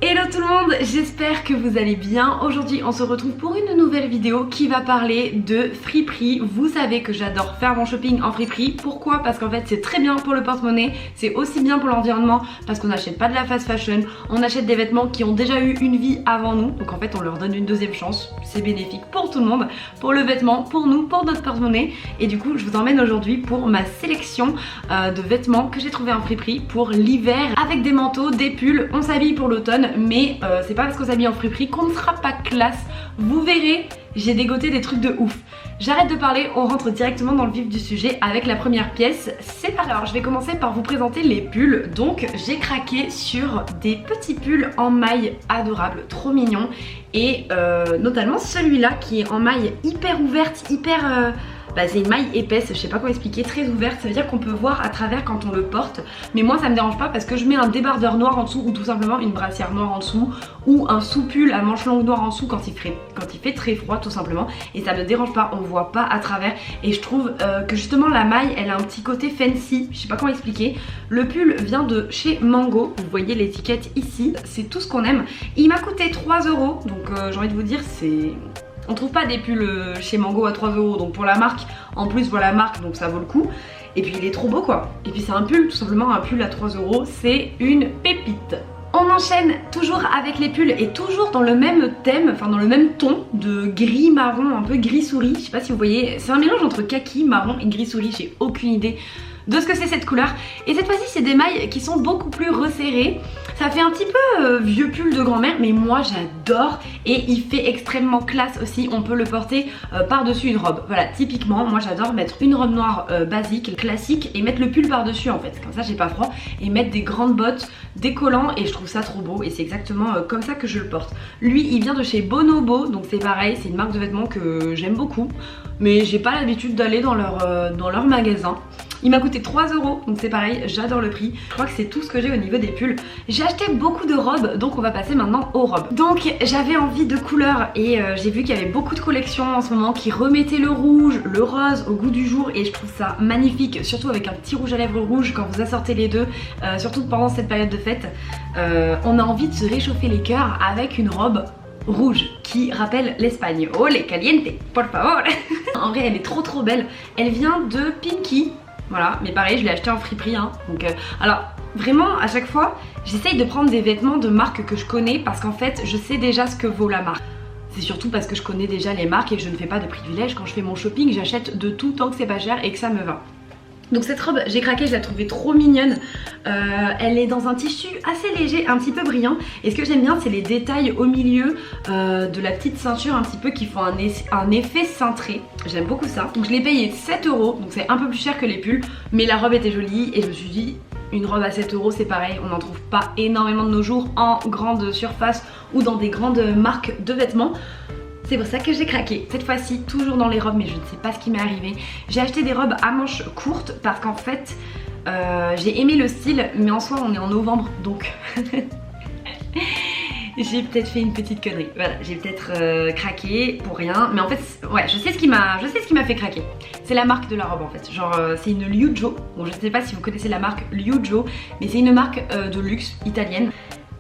Hello tout le monde, j'espère que vous allez bien. Aujourd'hui on se retrouve pour une nouvelle vidéo qui va parler de friperie. Vous savez que j'adore faire mon shopping en friperie. Pourquoi? Parce qu'en fait c'est très bien pour le porte-monnaie, c'est aussi bien pour l'environnement parce qu'on n'achète pas de la fast fashion, on achète des vêtements qui ont déjà eu une vie avant nous. Donc en fait on leur donne une deuxième chance, c'est bénéfique pour tout le monde, pour le vêtement, pour nous, pour notre porte-monnaie. Et du coup je vous emmène aujourd'hui pour ma sélection de vêtements que j'ai trouvé en friperie pour l'hiver, avec des manteaux, des pulls. On s'habille pour l'automne, mais c'est pas parce qu'on s'habille en friperie qu'on ne sera pas classe. Vous verrez, j'ai dégoté des trucs de ouf. J'arrête de parler, on rentre directement dans le vif du sujet avec la première pièce. C'est pas alors, je vais commencer par vous présenter les pulls. Donc j'ai craqué sur des petits pulls en maille adorables, trop mignons. Et notamment celui-là qui est en maille hyper ouverte, hyper... c'est une maille épaisse, je sais pas comment expliquer, très ouverte, ça veut dire qu'on peut voir à travers quand on le porte. Mais moi ça me dérange pas parce que je mets un débardeur noir en dessous ou tout simplement une brassière noire en dessous ou un sous-pull à manches longues noires en dessous quand il fait très froid tout simplement. Et ça me dérange pas, on voit pas à travers. Et je trouve que justement la maille elle a un petit côté fancy, je sais pas comment expliquer. Le pull vient de chez Mango, vous voyez l'étiquette ici, c'est tout ce qu'on aime. Il m'a coûté 3 €, donc j'ai envie de vous dire c'est... On trouve pas des pulls chez Mango à 3 €, donc pour la marque, en plus voilà la marque, donc ça vaut le coup. Et puis il est trop beau quoi. Et puis c'est un pull, tout simplement un pull à 3 €, c'est une pépite. On enchaîne toujours avec les pulls et toujours dans le même thème, enfin dans le même ton de gris marron, un peu gris souris. Je sais pas si vous voyez, c'est un mélange entre kaki, marron et gris souris, j'ai aucune idée de ce que c'est cette couleur. Et cette fois-ci c'est des mailles qui sont beaucoup plus resserrées. Ça fait un petit peu vieux pull de grand-mère, mais moi j'adore. Et il fait extrêmement classe aussi, on peut le porter par-dessus une robe. Voilà, typiquement moi j'adore mettre une robe noire basique, classique, et mettre le pull par-dessus en fait, comme ça j'ai pas froid. Et mettre des grandes bottes, des collants, et je trouve ça trop beau. Et c'est exactement comme ça que je le porte. Lui il vient de chez Bonobo, donc c'est pareil, c'est une marque de vêtements que j'aime beaucoup. Mais j'ai pas l'habitude d'aller dans leur magasin. Il m'a coûté 3 €, donc c'est pareil, j'adore le prix. Je crois que c'est tout ce que j'ai au niveau des pulls. J'ai acheté beaucoup de robes, donc on va passer maintenant aux robes. Donc j'avais envie de couleurs et j'ai vu qu'il y avait beaucoup de collections en ce moment qui remettaient le rouge, le rose au goût du jour, et je trouve ça magnifique, surtout avec un petit rouge à lèvres rouge quand vous assortez les deux, surtout pendant cette période de fête. On a envie de se réchauffer les cœurs avec une robe rouge qui rappelle l'Espagne. Oh les caliente, por favor. En vrai elle est trop belle. Elle vient de Pinky. Voilà, mais pareil je l'ai acheté en friperie hein. Donc alors vraiment à chaque fois j'essaye de prendre des vêtements de marques que je connais, parce qu'en fait je sais déjà ce que vaut la marque. C'est surtout parce que je connais déjà les marques et que je ne fais pas de privilèges. Quand je fais mon shopping j'achète de tout tant que c'est pas cher et que ça me va. Donc cette robe j'ai craqué, je la trouvais trop mignonne. Elle est dans un tissu assez léger, un petit peu brillant. Et ce que j'aime bien c'est les détails au milieu de la petite ceinture un petit peu qui font un effet cintré. J'aime beaucoup ça. Donc je l'ai payé 7 €, donc c'est un peu plus cher que les pulls. Mais la robe était jolie et je me suis dit une robe à 7 € c'est pareil, on n'en trouve pas énormément de nos jours en grande surface ou dans des grandes marques de vêtements. C'est pour ça que j'ai craqué. Cette fois-ci, toujours dans les robes, mais je ne sais pas ce qui m'est arrivé. J'ai acheté des robes à manches courtes parce qu'en fait, j'ai aimé le style, mais en soi, on est en novembre, donc j'ai peut-être fait une petite connerie. Voilà, j'ai peut-être craqué pour rien, mais en fait, ouais, je sais ce qui m'a fait craquer. C'est la marque de la robe en fait. Genre, c'est une Liujo. Bon, je ne sais pas si vous connaissez la marque Liujo, mais c'est une marque de luxe italienne.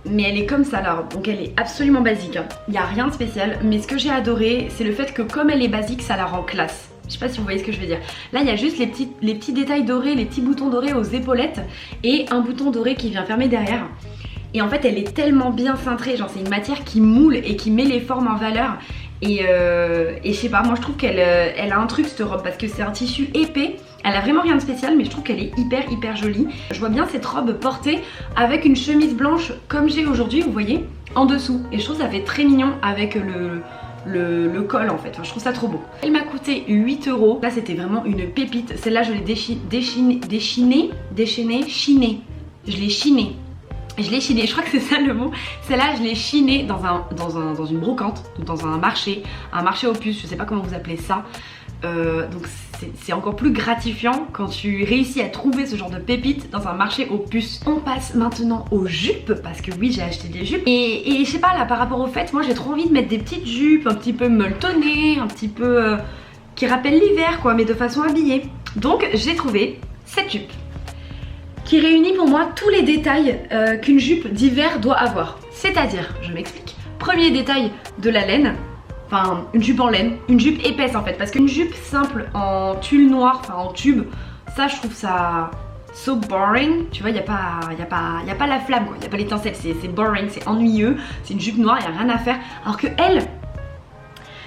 Mais elle est comme ça la robe, donc elle est absolument basique hein. Il n'y a rien de spécial, mais ce que j'ai adoré c'est le fait que comme elle est basique ça la rend classe. Je sais pas si vous voyez ce que je veux dire. Là il y a juste les petits détails dorés, les petits boutons dorés aux épaulettes et un bouton doré qui vient fermer derrière. Et en fait elle est tellement bien cintrée, genre c'est une matière qui moule et qui met les formes en valeur. Et je sais pas, moi je trouve qu'elle a un truc cette robe parce que c'est un tissu épais. Elle a vraiment rien de spécial, mais je trouve qu'elle est hyper jolie. Je vois bien cette robe portée avec une chemise blanche comme j'ai aujourd'hui, vous voyez, en dessous. Et je trouve que ça fait très mignon avec le col en fait, enfin, je trouve ça trop beau. Elle m'a coûté 8 €. Là c'était vraiment une pépite. Celle-là je l'ai chiné. Je l'ai chiné, je crois que c'est ça le mot. Celle-là je l'ai chiné dans une brocante, dans un marché aux puces, je sais pas comment vous appelez ça. Donc c'est encore plus gratifiant quand tu réussis à trouver ce genre de pépites dans un marché aux puces. On passe maintenant aux jupes, parce que oui j'ai acheté des jupes. Et je sais pas là par rapport au fait, moi j'ai trop envie de mettre des petites jupes un petit peu molletonnées, un petit peu qui rappellent l'hiver quoi, mais de façon habillée. Donc j'ai trouvé cette jupe qui réunit pour moi tous les détails qu'une jupe d'hiver doit avoir. C'est-à-dire, je m'explique. Premier détail de la laine, enfin une jupe en laine, une jupe épaisse en fait, parce qu'une jupe simple en tulle noir, enfin en tube, ça je trouve ça so boring, tu vois, y a pas la flamme quoi, y a pas l'étincelle, c'est boring, c'est ennuyeux, c'est une jupe noire, y a rien à faire, alors que elle,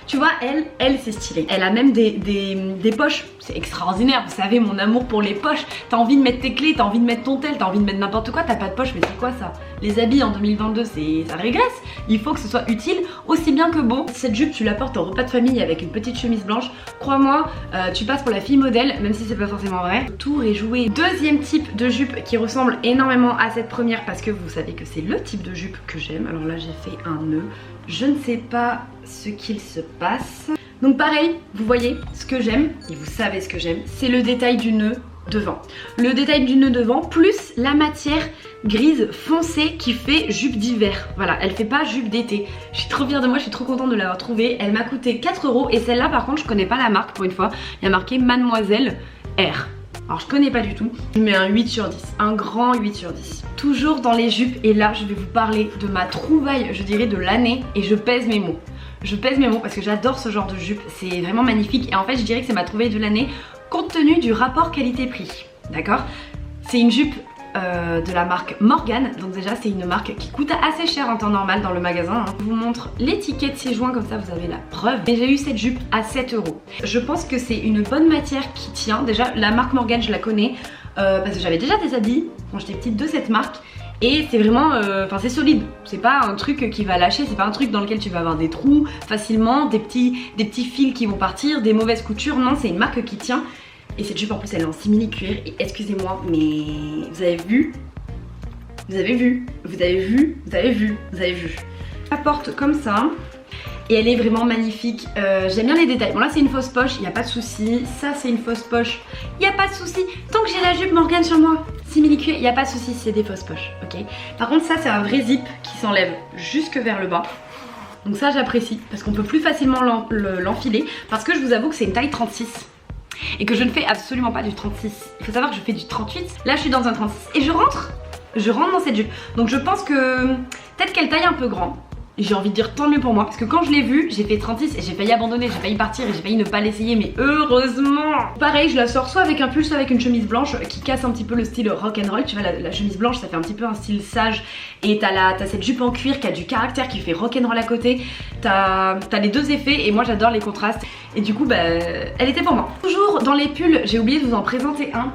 tu vois, elle c'est stylé. Elle a même des poches, c'est extraordinaire, vous savez mon amour pour les poches. T'as envie de mettre tes clés, t'as envie de mettre ton tel, t'as envie de mettre n'importe quoi, t'as pas de poche, mais c'est quoi ça? Les habits en 2022, ça régresse. Il faut que ce soit utile, aussi bien que beau. Cette jupe, tu la portes au repas de famille avec une petite chemise blanche. Crois-moi, tu passes pour la fille modèle, même si c'est pas forcément vrai. Le tour est joué. Deuxième type de jupe qui ressemble énormément à cette première, parce que vous savez que c'est le type de jupe que j'aime. Alors là, j'ai fait un nœud. Je ne sais pas ce qu'il se passe. Donc pareil, vous voyez ce que j'aime, et vous savez ce que j'aime, c'est le détail du nœud devant. Le détail du nœud devant, plus la matière grise foncée qui fait jupe d'hiver. Voilà, elle fait pas jupe d'été. Je suis trop fière de moi, je suis trop contente de l'avoir trouvée. Elle m'a coûté 4 €, et celle-là par contre, je connais pas la marque pour une fois. Il y a marqué Mademoiselle R. Alors je connais pas du tout, je mets un 8 sur 10, un grand 8 sur 10. Toujours dans les jupes, et là je vais vous parler de ma trouvaille, je dirais de l'année, et je pèse mes mots. Je pèse mes mots parce que j'adore ce genre de jupe, c'est vraiment magnifique, et en fait je dirais que c'est ma trouvaille de l'année compte tenu du rapport qualité-prix, d'accord? C'est une jupe de la marque Morgan, donc déjà c'est une marque qui coûte assez cher en temps normal dans le magasin. Je vous montre l'étiquette 6 juin, comme ça vous avez la preuve. Et j'ai eu cette jupe à 7 €. Je pense que c'est une bonne matière qui tient. Déjà la marque Morgan je la connais parce que j'avais déjà des habits quand j'étais petite de cette marque. Et c'est vraiment, enfin c'est solide, c'est pas un truc qui va lâcher, c'est pas un truc dans lequel tu vas avoir des trous facilement, des petits fils qui vont partir, des mauvaises coutures, non c'est une marque qui tient. Et cette jupe en plus elle est en simili-cuir, et excusez-moi mais vous avez vu? Vous avez vu? Vous avez vu? Vous avez vu? Vous avez vu? Je la porte comme ça. Et elle est vraiment magnifique, j'aime bien les détails. Bon là c'est une fausse poche, il n'y a pas de souci. Ça c'est une fausse poche, il n'y a pas de souci. Tant que j'ai la jupe Morgan sur moi, simili-cuir, il n'y a pas de souci, c'est des fausses poches, ok. Par contre ça c'est un vrai zip qui s'enlève jusque vers le bas. Donc ça j'apprécie, parce qu'on peut plus facilement l'enfiler. Parce que je vous avoue que c'est une taille 36. Et que je ne fais absolument pas du 36. Il faut savoir que je fais du 38. Là je suis dans un 36 et je rentre dans cette jupe. Donc je pense que peut-être qu'elle taille un peu grand. J'ai envie de dire tant mieux pour moi, parce que quand je l'ai vue, j'ai fait 36 et j'ai failli abandonner, j'ai failli partir et j'ai failli ne pas l'essayer, mais heureusement. Pareil, je la sors soit avec un pull, soit avec une chemise blanche qui casse un petit peu le style rock'n'roll. Tu vois, la chemise blanche, ça fait un petit peu un style sage. Et t'as cette jupe en cuir qui a du caractère, qui fait rock'n'roll à côté. T'as les deux effets et moi j'adore les contrastes. Et du coup, bah, elle était pour moi. Toujours dans les pulls, j'ai oublié de vous en présenter un.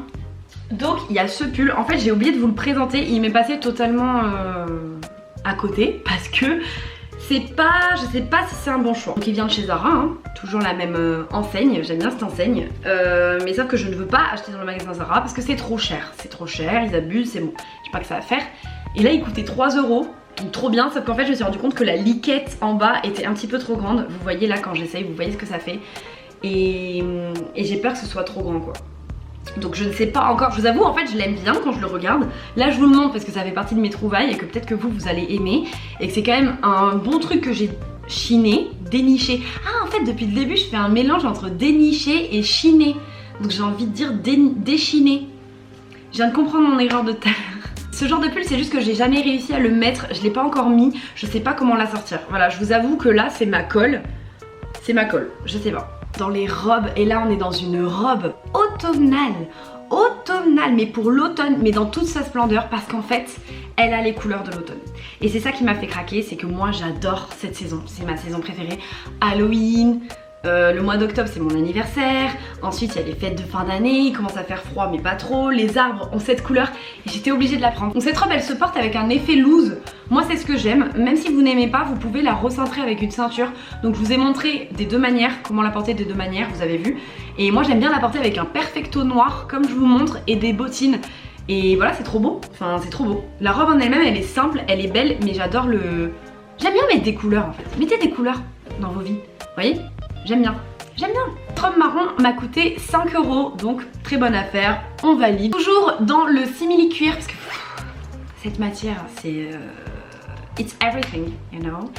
Donc il y a ce pull, en fait j'ai oublié de vous le présenter, il m'est passé totalement à côté parce que c'est pas, je sais pas si c'est un bon choix. Donc il vient de chez Zara, hein, toujours la même enseigne, j'aime bien cette enseigne, mais sauf que je ne veux pas acheter dans le magasin Zara parce que c'est trop cher, ils abusent, c'est bon, je sais pas que ça va faire. Et là il coûtait 3 €, donc trop bien, sauf qu'en fait je me suis rendu compte que la liquette en bas était un petit peu trop grande. Vous voyez là quand j'essaye, vous voyez ce que ça fait, et j'ai peur que ce soit trop grand quoi. Donc je ne sais pas encore, je vous avoue en fait je l'aime bien quand je le regarde. Là je vous le montre parce que ça fait partie de mes trouvailles et que peut-être que vous allez aimer. Et que c'est quand même un bon truc que j'ai chiné, déniché. Ah en fait depuis le début je fais un mélange entre déniché et chiné. Donc j'ai envie de dire déchiné. Je viens de comprendre mon erreur de tout à l'heure. Ce genre de pull c'est juste que j'ai jamais réussi à le mettre, je l'ai pas encore mis, je sais pas comment la sortir. Voilà, je vous avoue que là c'est ma colle. C'est ma colle, je sais pas. Dans les robes, et là on est dans une robe automnale, mais pour l'automne, mais dans toute sa splendeur, parce qu'en fait elle a les couleurs de l'automne. Et c'est ça qui m'a fait craquer, c'est que moi j'adore cette saison, c'est ma saison préférée. Halloween, le mois d'octobre c'est mon anniversaire, ensuite il y a les fêtes de fin d'année, il commence à faire froid mais pas trop, les arbres ont cette couleur et j'étais obligée de la prendre. Donc cette robe elle se porte avec un effet loose, moi c'est ce que j'aime, même si vous n'aimez pas vous pouvez la recentrer avec une ceinture. Donc je vous ai montré des deux manières, comment la porter des deux manières, vous avez vu. Et moi j'aime bien la porter avec un perfecto noir comme je vous montre et des bottines. Et voilà c'est trop beau, enfin c'est trop beau. La robe en elle-même elle est simple, elle est belle mais j'adore le... J'aime bien mettre des couleurs en fait, mettez des couleurs dans vos vies, vous voyez. J'aime bien, j'aime bien. Cette robe marron m'a coûté 5 €, donc très bonne affaire, on valide. Toujours dans le simili cuir, parce que cette matière c'est... it's everything, you know.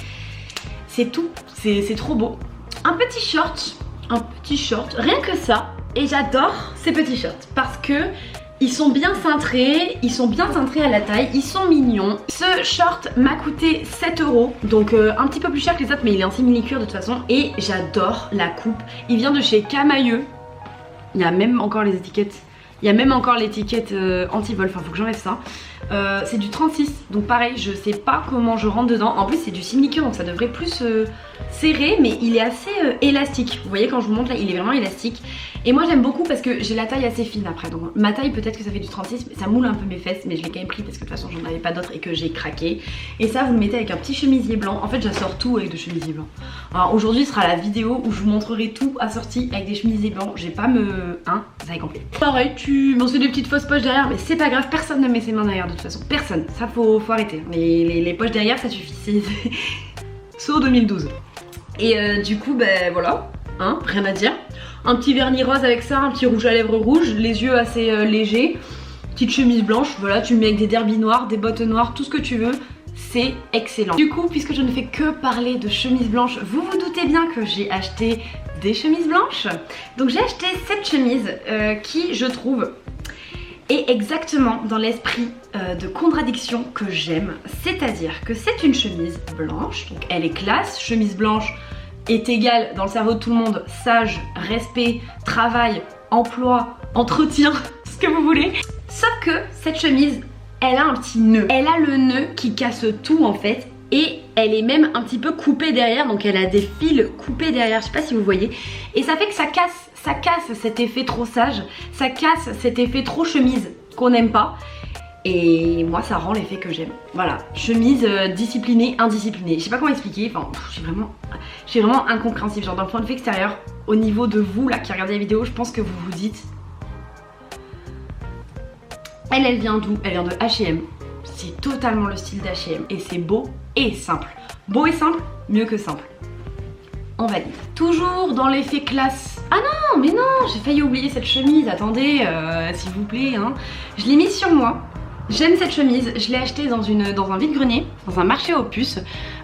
C'est tout, c'est trop beau. Un petit short, rien que ça. Et j'adore ces petits shorts parce que Ils sont bien cintrés à la taille, ils sont mignons. Ce short m'a coûté 7 €, donc un petit peu plus cher que les autres, mais il est en simili-cuir de toute façon. Et j'adore la coupe, il vient de chez Camailleux. Il y a même encore les étiquettes. Il y a même encore l'étiquette anti-vol, enfin faut que j'enlève ça. C'est du 36, donc pareil, je sais pas comment je rentre dedans. En plus c'est du simili-cuir, donc ça devrait plus serré, mais il est assez élastique. Vous voyez quand je vous montre là, il est vraiment élastique. Et moi j'aime beaucoup parce que j'ai la taille assez fine après. Donc ma taille peut-être que ça fait du 36, mais ça moule un peu mes fesses, mais je l'ai quand même pris parce que de toute façon j'en avais pas d'autres et que j'ai craqué. Et ça vous le mettez avec un petit chemisier blanc. En fait j'assort tout avec des chemisiers blancs. Alors aujourd'hui sera la vidéo où je vous montrerai tout assorti avec des chemisiers blancs. J'ai pas me... Hein, vous avez compris. Pareil, tu m'en fais des petites fausses poches derrière, mais c'est pas grave, personne ne met ses mains derrière de toute façon. Personne, ça faut arrêter. Les poches derrière ça suffit. C'est saut 2012. Et du coup ben voilà, hein, rien à dire. Un petit vernis rose avec ça, un petit rouge à lèvres rouge, les yeux assez légers, petite chemise blanche, voilà, tu le mets avec des derbies noirs, des bottes noires, tout ce que tu veux, c'est excellent. Du coup, puisque je ne fais que parler de chemises blanches, vous vous doutez bien que j'ai acheté des chemises blanches. Donc j'ai acheté cette chemise qui, je trouve, est exactement dans l'esprit de contradiction que j'aime. C'est-à-dire que c'est une chemise blanche, donc elle est classe, chemise blanche est égale dans le cerveau de tout le monde, sage, respect, travail, emploi, entretien, ce que vous voulez. Sauf que cette chemise, elle a un petit nœud. Elle a le nœud qui casse tout en fait. Et elle est même un petit peu coupée derrière, donc elle a des fils coupés derrière, je sais pas si vous voyez. Et ça fait que ça casse cet effet trop sage, ça casse cet effet trop chemise qu'on n'aime pas. Et moi ça rend l'effet que j'aime. Voilà, chemise disciplinée, indisciplinée. Je sais pas comment expliquer, enfin je suis vraiment incompréhensible. Genre d'un point de vue extérieur, au niveau de vous là qui regardez la vidéo, je pense que vous vous dites... Elle vient d'où? Elle vient de H&M. C'est totalement le style d'H&M et c'est beau et simple. Beau et simple, mieux que simple. On valide. Toujours dans l'effet classe. Ah non, mais non, j'ai failli oublier cette chemise. Attendez, s'il vous plaît. Hein. Je l'ai mise sur moi. J'aime cette chemise. Je l'ai achetée dans un vide-grenier, dans un marché aux puces,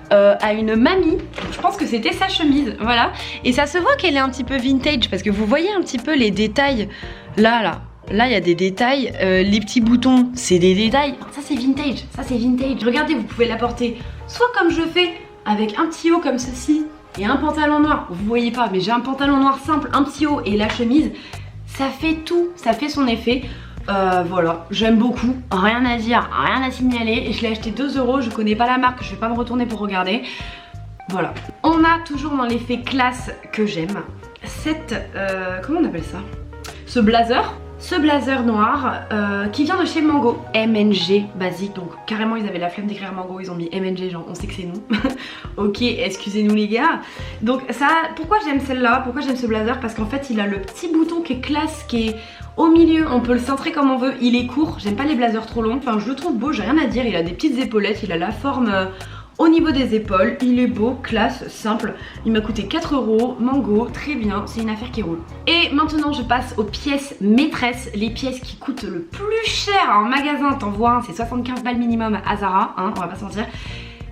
à une mamie. Je pense que c'était sa chemise, voilà. Et ça se voit qu'elle est un petit peu vintage parce que vous voyez un petit peu les détails là. Là, il y a des détails, les petits boutons, c'est des détails. Ça, c'est vintage, ça, c'est vintage. Regardez, vous pouvez la porter soit comme je fais, avec un petit haut comme ceci et un pantalon noir. Vous voyez pas, mais j'ai un pantalon noir simple, un petit haut et la chemise. Ça fait tout, ça fait son effet. Voilà, j'aime beaucoup, rien à dire, rien à signaler. Je l'ai acheté 2 €, je connais pas la marque, je vais pas me retourner pour regarder. Voilà. On a toujours dans l'effet classe que j'aime cette, comment on appelle ça? Ce blazer. Ce blazer noir qui vient de chez Mango, MNG basique, donc carrément ils avaient la flemme d'écrire Mango, ils ont mis MNG, genre on sait que c'est nous. Ok, excusez-nous les gars. Donc ça, pourquoi j'aime celle-là, pourquoi j'aime ce blazer? Parce qu'en fait il a le petit bouton qui est classe, qui est au milieu, on peut le cintrer comme on veut, il est court, j'aime pas les blazers trop longs, enfin je le trouve beau, j'ai rien à dire, il a des petites épaulettes, il a la forme... au niveau des épaules, il est beau, classe, simple. Il m'a coûté 4 €, Mango, très bien, c'est une affaire qui roule. Et maintenant je passe aux pièces maîtresses, les pièces qui coûtent le plus cher en magasin, t'en vois, c'est 75 balles minimum à Zara, hein, on va pas se mentir.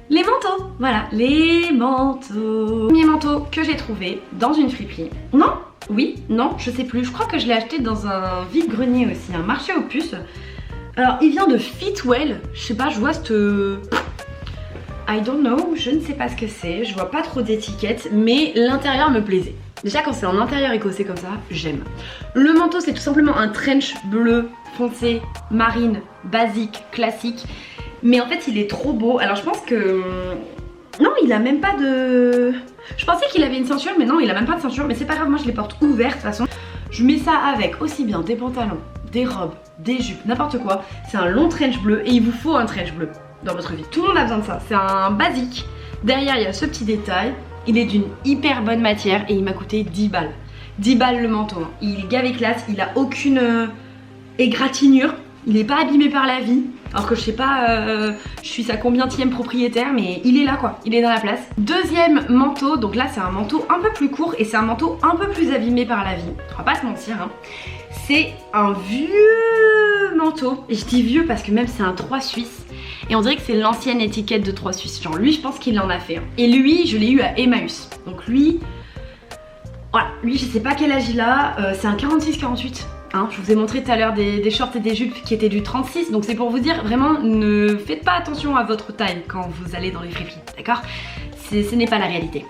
Les manteaux, voilà, les manteaux. Premier manteau que j'ai trouvé dans une friperie. Non, oui, non, je sais plus, je crois que je l'ai acheté dans un vide-grenier aussi, un marché aux puces. Alors il vient de Fitwell, je sais pas, je vois cette... I don't know, je ne sais pas ce que c'est, je vois pas trop d'étiquettes, mais l'intérieur me plaisait. Déjà quand c'est en intérieur écossais comme ça, j'aime. Le manteau c'est tout simplement un trench bleu foncé, marine, basique, classique. Mais en fait il est trop beau, alors je pense que... Non, il a même pas de... Je pensais qu'il avait une ceinture, mais non, il a même pas de ceinture, mais c'est pas grave, moi je les porte ouvertes de toute façon. Je mets ça avec aussi bien des pantalons, des robes, des jupes, n'importe quoi. C'est un long trench bleu et il vous faut un trench bleu dans votre vie. Tout le monde a besoin de ça. C'est un basique. Derrière, il y a ce petit détail. Il est d'une hyper bonne matière et il m'a coûté 10 balles. 10 balles le manteau. Il est gavé classe. Il a aucune égratignure. Il n'est pas abîmé par la vie. Alors que je sais pas, je suis sa combienième propriétaire, mais il est là quoi. Il est dans la place. Deuxième manteau. Donc là, c'est un manteau un peu plus court et c'est un manteau un peu plus abîmé par la vie. On va pas se mentir. Hein. C'est un vieux manteau. Et je dis vieux parce que même c'est un 3 suisse. Et on dirait que c'est l'ancienne étiquette de 3 Suisses. Genre lui je pense qu'il en a fait. Et lui je l'ai eu à Emmaüs. Donc lui, voilà, lui je sais pas quel âge il a. C'est un 46-48. Hein, je vous ai montré tout à l'heure des shorts et des jupes qui étaient du 36, donc c'est pour vous dire vraiment ne faites pas attention à votre taille quand vous allez dans les friperies, d'accord? Ce n'est pas la réalité.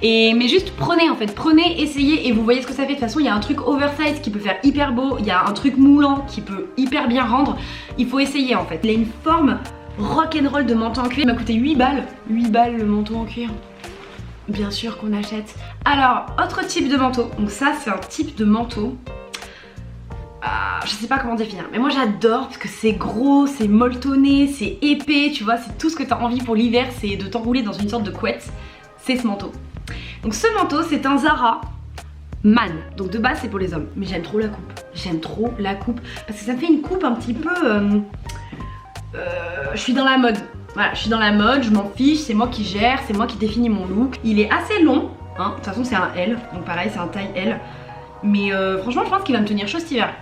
Mais juste prenez en fait, prenez, essayez et vous voyez ce que ça fait. De toute façon il y a un truc oversize qui peut faire hyper beau, il y a un truc moulant qui peut hyper bien rendre. Il faut essayer en fait. Il a une forme rock'n'roll de manteau en cuir, il m'a coûté 8 balles. 8 balles le manteau en cuir. Bien sûr qu'on achète. Alors, autre type de manteau. Donc ça c'est un type de manteau. Je sais pas comment définir, mais moi j'adore parce que c'est gros, c'est molletonné, c'est épais, tu vois, c'est tout ce que t'as envie pour l'hiver, c'est de t'enrouler dans une sorte de couette. C'est ce manteau. Donc ce manteau c'est un Zara Man, donc de base c'est pour les hommes, mais j'aime trop la coupe. J'aime trop la coupe parce que ça me fait une coupe un petit peu... je suis dans la mode. Voilà, je suis dans la mode, je m'en fiche, c'est moi qui gère, c'est moi qui définis mon look. Il est assez long, hein, de toute façon c'est un L, donc pareil c'est un taille L. Mais franchement je pense qu'il va me tenir chaud cet hiver.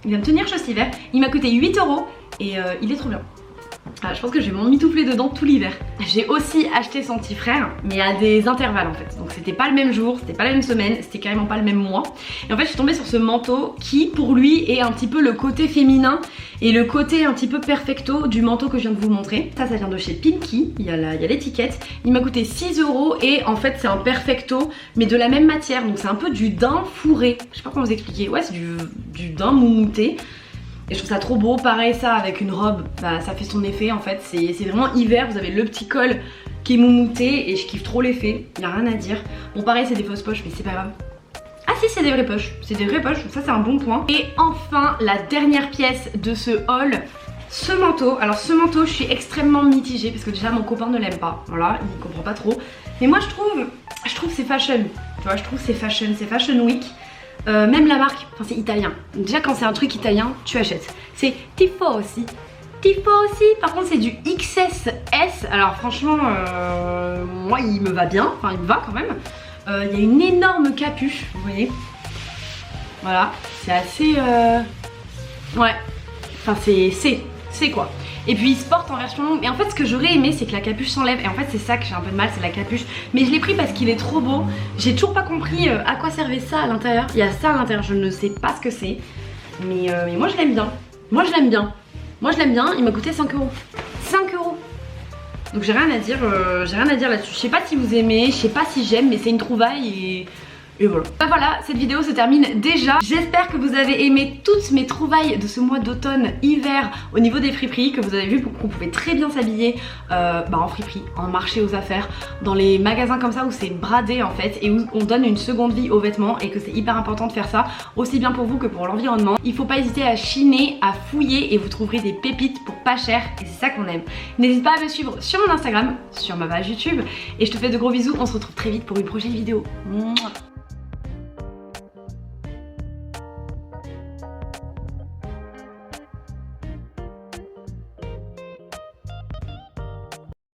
Il va me tenir chaud cet hiver. Il m'a coûté 8 € et il est trop bien. Ah, je pense que je vais m'emmitoufler dedans tout l'hiver. J'ai aussi acheté son petit frère, mais à des intervalles en fait. Donc c'était pas le même jour, c'était pas la même semaine, c'était carrément pas le même mois. Et en fait je suis tombée sur ce manteau qui pour lui est un petit peu le côté féminin et le côté un petit peu perfecto du manteau que je viens de vous montrer. Ça vient de chez Pinky, il y a l'étiquette. Il m'a coûté 6 € et en fait c'est un perfecto mais de la même matière. Donc c'est un peu du daim fourré. Je sais pas comment vous expliquer. Ouais, c'est du daim moumouté. Et je trouve ça trop beau, pareil ça avec une robe, bah, ça fait son effet en fait, c'est vraiment hiver, vous avez le petit col qui est moumouté et je kiffe trop l'effet, il n'y a rien à dire. Bon pareil c'est des fausses poches mais c'est pas grave. Ah si c'est des vraies poches, donc ça c'est un bon point. Et enfin la dernière pièce de ce haul, ce manteau. Alors ce manteau je suis extrêmement mitigée parce que déjà mon copain ne l'aime pas, voilà, il comprend pas trop. Mais moi je trouve c'est fashion, tu vois, je trouve c'est fashion week. Même la marque, enfin c'est italien. Déjà quand c'est un truc italien, tu achètes. C'est Tifo aussi. Par contre c'est du XS. Alors franchement, moi il me va bien, enfin il me va quand même. Il y a une énorme capuche, vous voyez. Voilà, c'est assez... Ouais, enfin c'est quoi. Et puis il se porte en version longue. Et en fait ce que j'aurais aimé c'est que la capuche s'enlève. Et en fait c'est ça que j'ai un peu de mal, c'est la capuche. Mais je l'ai pris parce qu'il est trop beau. J'ai toujours pas compris à quoi servait ça à l'intérieur. Il y a ça à l'intérieur, je ne sais pas ce que c'est. Mais moi je l'aime bien. Moi je l'aime bien, il m'a coûté 5 €. 5 €. Donc j'ai rien à dire là-dessus. Je sais pas si vous aimez, je sais pas si j'aime, mais c'est une trouvaille et voilà. Bah voilà, cette vidéo se termine déjà. J'espère que vous avez aimé toutes mes trouvailles de ce mois d'automne-hiver au niveau des friperies, que vous avez vu qu'on pouvait très bien s'habiller en friperie, en marché aux affaires, dans les magasins comme ça où c'est bradé en fait et où on donne une seconde vie aux vêtements et que c'est hyper important de faire ça, aussi bien pour vous que pour l'environnement. Il faut pas hésiter à chiner, à fouiller et vous trouverez des pépites pour pas cher et c'est ça qu'on aime. N'hésite pas à me suivre sur mon Instagram, sur ma page YouTube et je te fais de gros bisous. On se retrouve très vite pour une prochaine vidéo. Mouah.